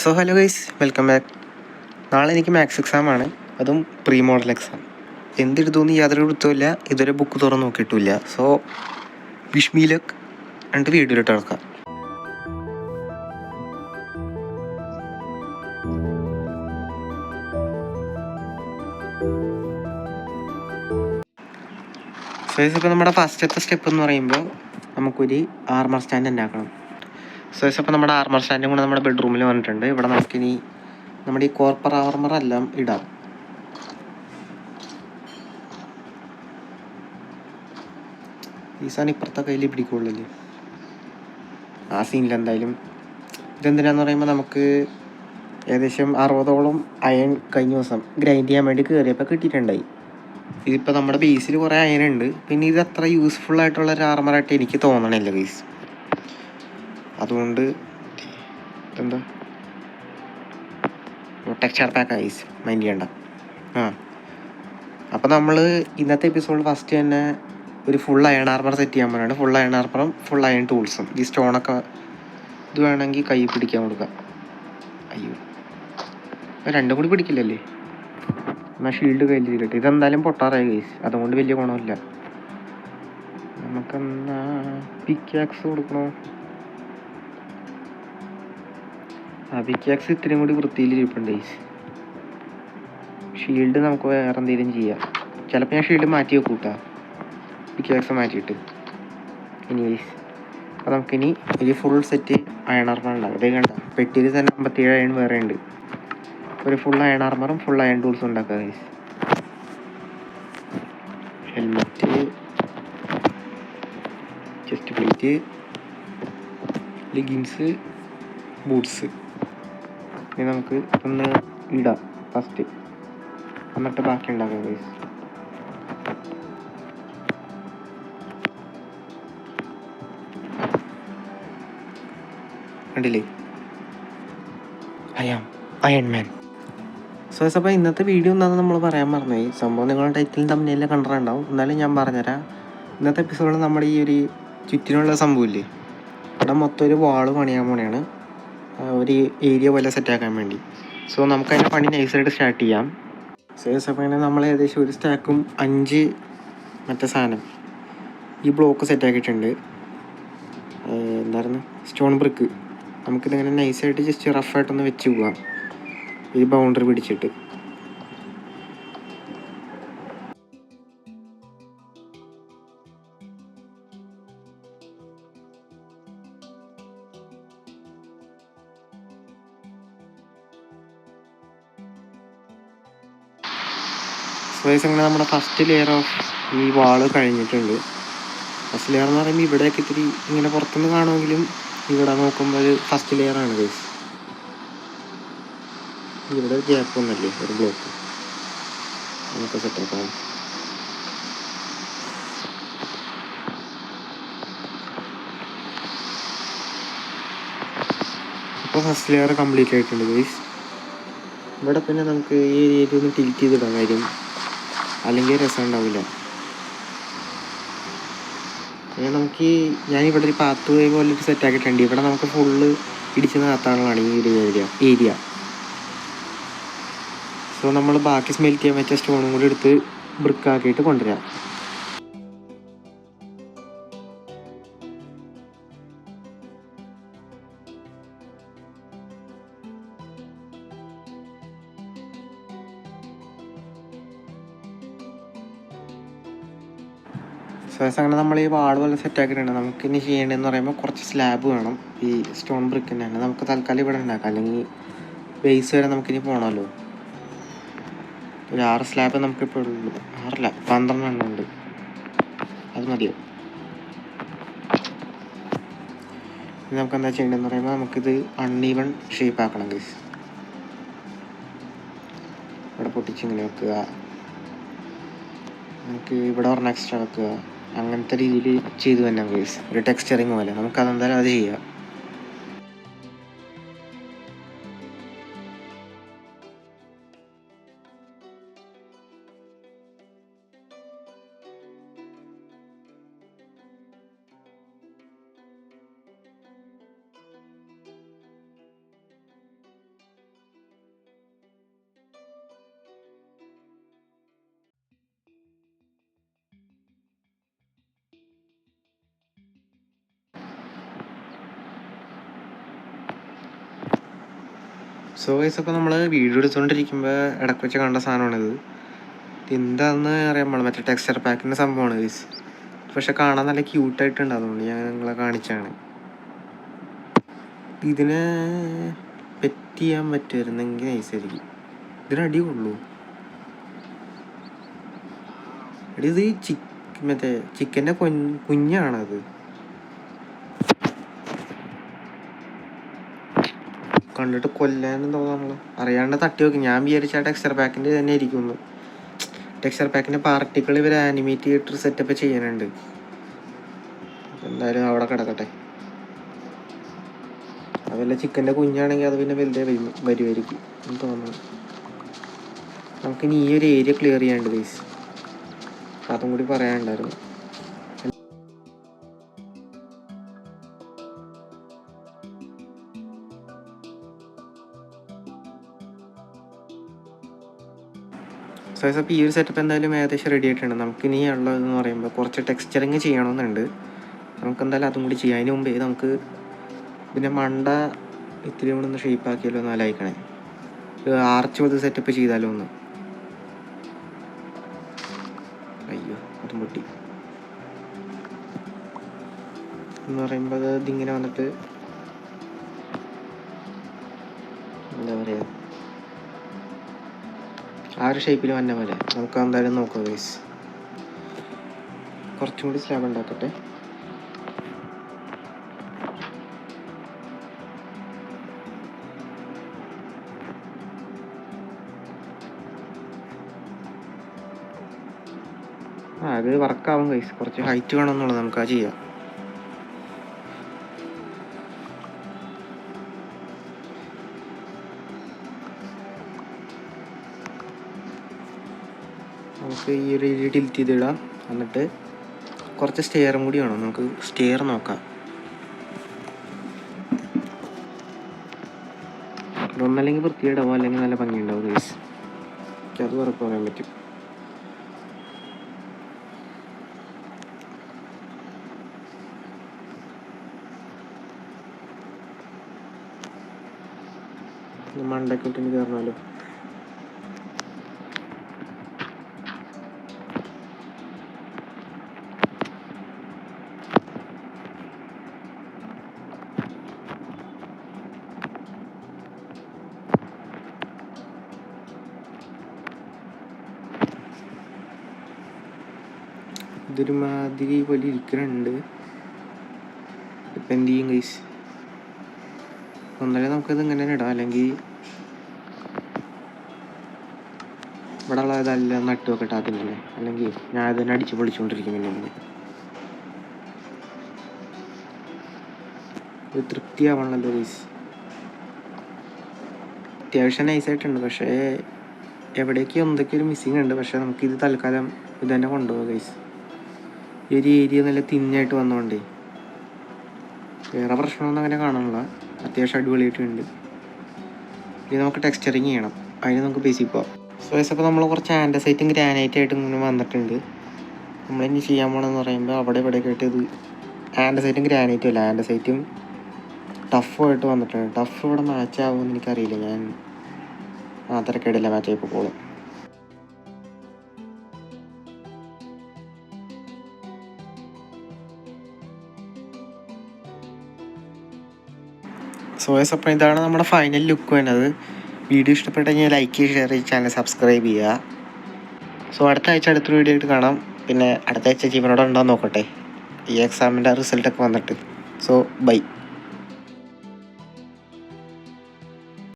So hello guys, welcome back. നാളെ എനിക്ക് maths exam ആണ്, അതും പ്രീ മോഡൽ എക്സാം. എന്തെടുത്തുമെന്ന് യാതൊരു വൃത്തമില്ല, ഇതുവരെ ബുക്ക് തുറന്ന് നോക്കിയിട്ടില്ല. So wish me luck. എന്നിട്ട് വീഡിയോയിലിട്ട് നടക്കാം. സോ ഇപ്പോൾ നമ്മുടെ ഫസ്റ്റത്തെ സ്റ്റെപ്പ് എന്ന് പറയുമ്പോൾ നമുക്കൊരു ആർമർ സ്റ്റാൻഡ് ഉണ്ടാക്കണം. സോ ഇപ്പോൾ നമ്മുടെ ആർമർ സ്റ്റാൻഡും കൂടെ നമ്മുടെ ബെഡ്റൂമിൽ വന്നിട്ടുണ്ട്. ഇവിടെ നമുക്കിനി നമ്മുടെ ഈ കോർപ്പർ ആർമറെല്ലാം ഇടാം. ഈ സാധനം ഇപ്പുറത്തെ കയ്യിൽ പിടിക്കുള്ളല്ലേ, ആ സീനിൽ എന്തായാലും. ഇതെന്തിനാന്ന് പറയുമ്പോൾ നമുക്ക് ഏകദേശം 60ഓളം അയൺ കഴിഞ്ഞ ദിവസം ഗ്രൈൻഡ് ചെയ്യാൻ വേണ്ടി കയറിയപ്പോൾ കിട്ടിയിട്ടുണ്ടായി. ഇതിപ്പോൾ നമ്മുടെ ബേസിൽ കുറേ അയനുണ്ട്, പിന്നെ ഇത് അത്ര യൂസ്ഫുൾ ആയിട്ടുള്ളൊരു ആർമറായിട്ട് എനിക്ക് തോന്നണില്ല ബേസ്. അതുകൊണ്ട് എന്താ ടെക്സ്ചർ പാക്ക് ഐസ് മൈൻഡ് ചെയ്യണ്ട. അപ്പോൾ നമ്മൾ ഇന്നത്തെ എപ്പിസോഡിൽ ഫസ്റ്റ് തന്നെ ഒരു ഫുൾ അയൺ ആർമർ സെറ്റ് ചെയ്യാൻ പറയുന്നത്. ഫുൾ അയൺ ആർമറും ഫുൾ അയൺ ടൂൾസും. ഈ സ്റ്റോണൊക്കെ ഇത് വേണമെങ്കിൽ കൈ പിടിക്കാൻ കൊടുക്കാം. അയ്യോ, രണ്ടും കൂടി പിടിക്കില്ലല്ലേ. എന്നാൽ ഷീൽഡ് കയ്യിലിരിക്കട്ടെ. ഇതെന്തായാലും പൊട്ടാറായി ഗൈസ്, അതുകൊണ്ട് വലിയ ഗുണമില്ല. നമുക്കെന്നാ പിക്കാക്സ് കൊടുക്കണോ? പിക്കാക്സ് ഇത്രയും കൂടി വൃത്തിയിലിരിപ്പുണ്ട് ഗൈസ്. ഷീൽഡ് നമുക്ക് വേറെ എന്തെങ്കിലും ചെയ്യാം. ചിലപ്പോൾ ഞാൻ ഷീൽഡ് മാറ്റി വെക്കൂട്ടാ, പിക്കാക്സ് മാറ്റിയിട്ട്. ഇനി ഗൈസ്, അപ്പോൾ നമുക്കിനി ഒരു ഫുൾ സെറ്റ് അയൺ ആർമർ ഉണ്ടാകും. അതേ കണ്ട പെട്ടിയിൽ തന്നെ 57 അയൺ വേറെ ഉണ്ട്. ഒരു ഫുൾ അയൺ ആർമറും ഫുൾ അയൺ ടൂൾസും ഉണ്ടാക്കുക guys. Helmet, chestplate, leggings, boots. ഇനി നമുക്ക് ഒന്ന് ഇടാം ഫസ്റ്റ്, എന്നിട്ട് ബാക്കി ഉണ്ടാക്കാം ഗൈസ്. കണ്ടില്ലേ, I am Iron Man. So അപ്പോൾ ഇന്നത്തെ വീഡിയോ എന്താണെന്ന് നമ്മൾ പറയാൻ മറന്നുപോയി. സംഭവം നിങ്ങളുടെ ടൈറ്റിലും തമ്മിലെല്ലാം കണ്ടിട്ടുണ്ടാവും, എന്നാലും ഞാൻ പറഞ്ഞുതരാം. ഇന്നത്തെ എപ്പിസോഡിൽ നമ്മുടെ ഈ ഒരു ചുറ്റിനുള്ള സംഭവമില്ലേ, ഇവിടെ മൊത്തം ഒരു വാള് പണിയാൻ പോണെയാണ്, ഒരു ഏരിയ പോലെ സെറ്റാക്കാൻ വേണ്ടി. സോ നമുക്കതിൻ്റെ പണി നൈസായിട്ട് സ്റ്റാർട്ട് ചെയ്യാം. സോ അപ്പോൾ ഇങ്ങനെ നമ്മൾ ഏകദേശം ഒരു സ്റ്റാക്കും 5 മറ്റേ സാധനം ഈ ബ്ലോക്ക് സെറ്റാക്കിയിട്ടുണ്ട്. എന്തായിരുന്നു, സ്റ്റോൺ ബ്രിക്ക്. നമുക്കിതിങ്ങനെ നൈസായിട്ട് ജസ്റ്റ് റഫായിട്ടൊന്ന് വെച്ച് പോകാം, ഈ ബൗണ്ടറി പിടിച്ചിട്ട്. സോ ഇങ്ങനെ നമ്മുടെ ഫസ്റ്റ് ലെയർ ഓഫ് ഈ വാള് കഴിഞ്ഞിട്ടുണ്ട്. ഫസ്റ്റ് ലെയർ എന്ന് പറയുമ്പോൾ ഇവിടെയൊക്കെ ഇത്തിരി ഇങ്ങനെ പുറത്തുനിന്ന് കാണുമെങ്കിലും ഇവിടെ നോക്കുമ്പോൾ ഒരു ഫസ്റ്റ് ലെയറാണ് ഗൈസ്. ഇവിടെ ഗ്യാപ്പൊന്നുമില്ലേ, ഒരു ബ്ലോക്ക് നമുക്ക് സെറ്റാക്കാം. ഇപ്പോൾ ഫസ്റ്റ് ലെയർ കംപ്ലീറ്റ് ആയിട്ടുണ്ട് ഗൈസ്. ഇവിടെ പിന്നെ നമുക്ക് ഈ ഏരിയയിൽ ഒന്ന് ടിൽറ്റ് ചെയ്തിടാൻ കാര്യം, അല്ലെങ്കിൽ രസം ഉണ്ടാവില്ല. പിന്നെ നമുക്ക് ഞാനിവിടെ ഒരു പാത്ത് വേ പോലെ ഒരു സെറ്റാക്കിയിട്ടുണ്ട്. ഇവിടെ നമുക്ക് ഫുള്ള് ഇടിച്ച് നടത്താനുള്ളതാണ് ഈ ഒരു ഏരിയ. സോ നമ്മൾ ബാക്കി സ്മെൽറ്റ് ചെയ്യാൻ വെച്ച സ്റ്റോണും കൂടി എടുത്ത് ബ്രിക്കാക്കിയിട്ട് കൊണ്ടുവരാം. സോ അങ്ങനെ നമ്മൾ ഈ വാൾ പോലെ സെറ്റാക്കിയിട്ടുണ്ട്. നമുക്കിനി ചെയ്യേണ്ടതെന്ന് പറയുമ്പോൾ കുറച്ച് സ്ലാബ് വേണം. ഈ സ്റ്റോൺ ബ്രിക്ക് തന്നെയാണ്. നമുക്ക് തൽക്കാലം ഇവിടെ ഉണ്ടാക്കാം, അല്ലെങ്കിൽ ബേസ് വരെ നമുക്കിനി പോകണമല്ലോ. ഒരു 6 സ്ലാബ് നമുക്കിപ്പോൾ ഉള്ളൂ. 6 12 എണ്ണം ഉണ്ട്, അത് മതിയോ? ഇനി നമുക്ക് എന്താ ചെയ്യേണ്ടതെന്ന് പറയുമ്പോൾ നമുക്കിത് അൺഈവൺ ഷേപ്പ് ആക്കണം ഗൈസ്. ഇവിടെ പൊട്ടിച്ചിങ്ങനെ വെക്കുക, നമുക്ക് ഇവിടെ ഒരെണ്ണം എക്സ്ട്രാ വെക്കുക. അങ്ങനത്തെ രീതിയിൽ ചെയ്തു തന്നെ ഗൈസ്, ഒരു ടെക്സ്ചറിങ് പോലെ. നമുക്കതെന്തായാലും അത് ചെയ്യാം. സോ ഗൈസ്, അപ്പോൾ നമ്മൾ വീഡിയോ എടുത്തുകൊണ്ടിരിക്കുമ്പോൾ ഇടയ്ക്ക് വെച്ച് കണ്ട സാധനമാണിത്. എന്താണെന്ന് അറിയാൻ പാടില്ല, മറ്റേ ടെക്സ്ചർ പാക്കിൻ്റെ സംഭവമാണ് ഗൈസ്. പക്ഷെ കാണാൻ നല്ല ക്യൂട്ടായിട്ടുണ്ട്, അതുകൊണ്ട് ഞാൻ നിങ്ങളെ കാണിച്ചാണ്. ഇതിനെ പെറ്റ് ചെയ്യാൻ പറ്റുമായിരുന്നെങ്കിൽ നൈസായിരിക്കും. ഇതിനടി കൊള്ളൂ. ഇത് മറ്റേ ചിക്കൻ്റെ കുഞ്ഞാണത്. കണ്ടിട്ട് കൊല്ലാനും തോന്നുന്നു. അറിയാണ്ട് തട്ടി നോക്കി. ഞാൻ വിചാരിച്ച ടെക്സ്ചർ പാക്കിൻ്റെ തന്നെ ഇരിക്കുന്നു. ടെക്സ്ചർ പാക്കിൻ്റെ പാർട്ടിക്കിൾ ഇവർ ആനിമേറ്റ് ചെയ്തിട്ട് സെറ്റപ്പ് ചെയ്യാനുണ്ട്. എന്തായാലും അവിടെ കിടക്കട്ടെ. അതല്ല ചിക്കൻ്റെ കുഞ്ഞാണെങ്കിൽ അത് പിന്നെ വലുതേ വരുമായിരിക്കും എന്ന് തോന്നുന്നു. നമുക്കിനി ഈ ഒരു ഏരിയ ക്ലിയർ ചെയ്യാണ്ട് ഗൈസ്, അതും കൂടി പറയാനുണ്ടായിരുന്നു. സോ അപ്പോൾ ഈ ഒരു സെറ്റപ്പ് എന്തായാലും ഏകദേശം റെഡി ആയിട്ടുണ്ട്. നമുക്കിനി ഉള്ളതെന്ന് പറയുമ്പോൾ കുറച്ച് ടെക്സ്ചറിങ് ചെയ്യണമെന്നുണ്ട്. നമുക്കെന്തായാലും അതും കൂടി ചെയ്യാം. അതിന് മുമ്പേ നമുക്ക് പിന്നെ മണ്ട ഇത്തിരി കൂടെ ഒന്ന് ഷേപ്പാക്കിയാലോ ഒന്ന് ആലോചിക്കണേ. ആർച്ച് പോലത്തെ സെറ്റപ്പ് ചെയ്താലോ ഒന്ന്. അയ്യോ, അതും പൊട്ടി എന്ന് പറയുമ്പോൾ ഇതിങ്ങനെ വന്നിട്ട് എന്താ പറയുക, ആ ഒരു ഷേപ്പിൽ വന്ന പോലെ നമുക്ക് എന്തായാലും നോക്കാം ഗൈസ്. കുറച്ചും കൂടി സ്ലാബ് ഉണ്ടാക്കട്ടെ. അത് വർക്കാവും ഗൈസ്. കുറച്ച് ഹൈറ്റ് വേണമെന്നുള്ളത് നമുക്ക് അത് ചെയ്യാം. നമുക്ക് ഈ ഒരു ഏരിയ ടിൽറ്റ് ചെയ്തിടാം. എന്നിട്ട് കുറച്ച് സ്റ്റെയറും കൂടി വേണം. നമുക്ക് സ്റ്റെയർ നോക്കാം. ഇതൊന്നല്ലെങ്കിൽ വൃത്തിയിടാവോ അല്ലെങ്കിൽ നല്ല ഭംഗിയുണ്ടാവും ഗൈസ്. അത് ഉറപ്പ് പറയാൻ പറ്റും. മണ്ടൊക്കെ ഇട്ടിന് കയറണമല്ലോ. ഇതൊരു മാതിരി പോലെ ഇരിക്കുന്നുണ്ട്. ഇപ്പം എന്ത് ചെയ്യും ഗൈസ്? ഒന്നല്ലേ നമുക്കത് ഇങ്ങനെ ഇടാം, അല്ലെങ്കിൽ ഇവിടെ ഉള്ള ഇതെല്ലാം നട്ടു വെക്കട്ടെ ആദ്യം തന്നെ. അല്ലെങ്കിൽ ഞാൻ അതിനെ അടിച്ച് പൊളിച്ചുകൊണ്ടിരിക്കും. പിന്നെ ഒരു തൃപ്തിയാവണല്ലോ ഗൈസ്. അത്യാവശ്യം നൈസായിട്ടുണ്ട്, പക്ഷേ എവിടേക്ക് എന്തൊക്കെ ഒരു മിസ്സിങ് ഉണ്ട്. പക്ഷേ നമുക്കിത് തൽക്കാലം ഇത് തന്നെ കൊണ്ടുപോകാം ഗൈസ്. ഈ ഒരു ഏരിയ നല്ല തിന്നായിട്ട് വന്നോണ്ടേ വേറെ പ്രശ്നമൊന്നും അങ്ങനെ കാണാനുള്ള. അത്യാവശ്യം അടിപൊളിയായിട്ടുണ്ട്. ഇനി നമുക്ക് ടെക്സ്ചറിങ് ചെയ്യണം. അതിന് നമുക്ക് ബേസിക് പോവാം. സോ അപ്പോൾ നമ്മൾ കുറച്ച് ആൻഡസൈറ്റും ഗ്രാനൈറ്റായിട്ടും ഇങ്ങനെ വന്നിട്ടുണ്ട്. നമ്മളിനി ചെയ്യാൻ പോകണമെന്ന് പറയുമ്പോൾ അവിടെ ഇവിടെയൊക്കെ ആയിട്ട് ഇത് ആൻഡസൈറ്റും ഗ്രാനൈറ്റും അല്ല, ആൻഡസൈറ്റും ടഫുമായിട്ട് വന്നിട്ടുണ്ട്. ടഫ് ഇവിടെ മാച്ച് ആവുമെന്ന് എനിക്കറിയില്ല. ഞാൻ തിരക്കേടില്ല, മാച്ചായി പോകോളും. സോ അപ്പോൾ ഇതാണ് നമ്മുടെ ഫൈനൽ ലുക്ക് വരുന്നത്. വീഡിയോ ഇഷ്ടപ്പെട്ടെങ്കിൽ ലൈക്ക് ചെയ്യുക, ഷെയർ ചെയ്യുക, ചാനൽ സബ്സ്ക്രൈബ് ചെയ്യുക. സോ അടുത്ത ആഴ്ച അടുത്തൊരു വീഡിയോ ആയിട്ട് കാണാം. പിന്നെ അടുത്ത ആഴ്ച ജീവനോടെ ഉണ്ടാകാൻ നോക്കട്ടെ ഈ എക്സാമിൻ്റെ റിസൾട്ടൊക്കെ വന്നിട്ട്. So by.